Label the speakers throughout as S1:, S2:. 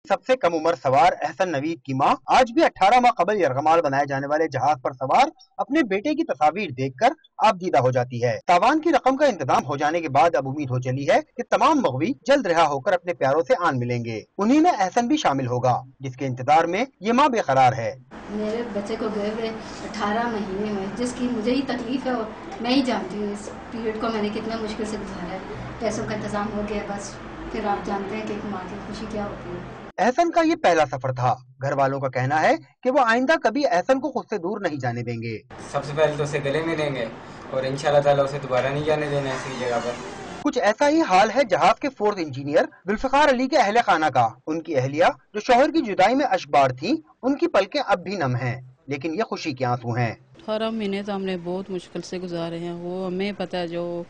S1: سب سے کم عمر سوار احسن نوید کی ماں آج بھی 18 ماہ قبل یرغمال بنائے جانے والے جہاز پر سوار اپنے بیٹے کی تصاویر دیکھ کر آبدیدہ ہو جاتی ہے۔ تاوان کی رقم کا انتظام ہو جانے کے بعد اب امید ہو چلی ہے کہ تمام مغوی جلد رہا ہو کر اپنے پیاروں سے آن ملیں گے۔ انہی میں احسن بھی شامل ہوگا، جس کے انتظار میں یہ ماں بے قرار ہے۔
S2: میرے بچے کو گئے ہوئے 18 مہینے ہوئے، جس کی مجھے ہی تکلیف ہے اور میں ہی جانتی ہوں اس پیریڈ کو میں نے کتنا مشکل سے گزارا ہے۔ پیسوں کا انتظام ہو گیا، بس پھر آپ جانتے ہیں کہ ایک ماں کی خوشی کیا ہوتی ہے۔
S1: احسن کا یہ پہلا سفر تھا۔ گھر والوں کا کہنا ہے کہ وہ آئندہ کبھی احسن کو خود سے دور نہیں جانے دیں گے۔
S3: سب سے پہلے تو اسے گلے ملیں گے اور انشاءاللہ تعالیٰ اسے دوبارہ نہیں جانے دینا ایسی جگہ پر۔
S1: کچھ ایسا ہی حال ہے جہاز کے فورتھ انجینئر ذوالفقار علی کے اہل خانہ کا۔ ان کی اہلیہ جو شوہر کی جدائی میں اشکبار تھیں، ان کی پلکیں اب بھی نم ہیں، لیکن یہ خوشی کے آنسو ہیں۔
S4: 18 مہینے تو ہم نے بہت مشکل سے گزارے ہیں، وہ ہمیں پتہ ہے، جو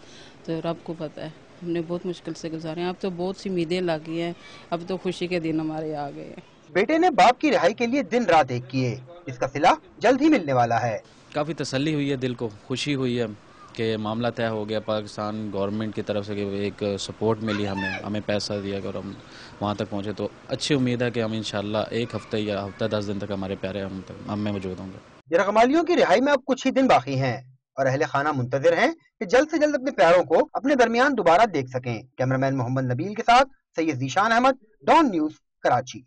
S4: تو رب کو پتہ ہے، ہم نے بہت مشکل سے گزارے ہیں۔ اب تو بہت سی امیدیں لگی ہیں، اب تو خوشی کے دن ہمارے آ گئے ہیں۔
S1: بیٹے نے باپ کی رہائی کے لیے دن رات ایک کیے، اس کا صلہ جلد ہی ملنے والا ہے۔
S5: کافی تسلی ہوئی ہے، دل کو خوشی ہوئی ہے کہ معاملہ طے ہو گیا۔ پاکستان گورنمنٹ کی طرف سے ایک سپورٹ ملی، ہمیں پیسہ دیا کہ ہم وہاں تک پہنچے، تو اچھی امید ہے کہ ہم انشاءاللہ ایک ہفتہ یا ہفتہ 10 دن تک ہمارے پیارے ہم میں موجود ہوں گے۔
S1: یرغمالیوں کی رہائی میں اب کچھ ہی دن باقی ہیں اور اہل خانہ منتظر ہیں کہ جلد سے جلد اپنے پیاروں کو اپنے درمیان دوبارہ دیکھ سکیں۔ کیمرامین محمد نبیل کے ساتھ سید ذیشان احمد، ڈان نیوز، کراچی۔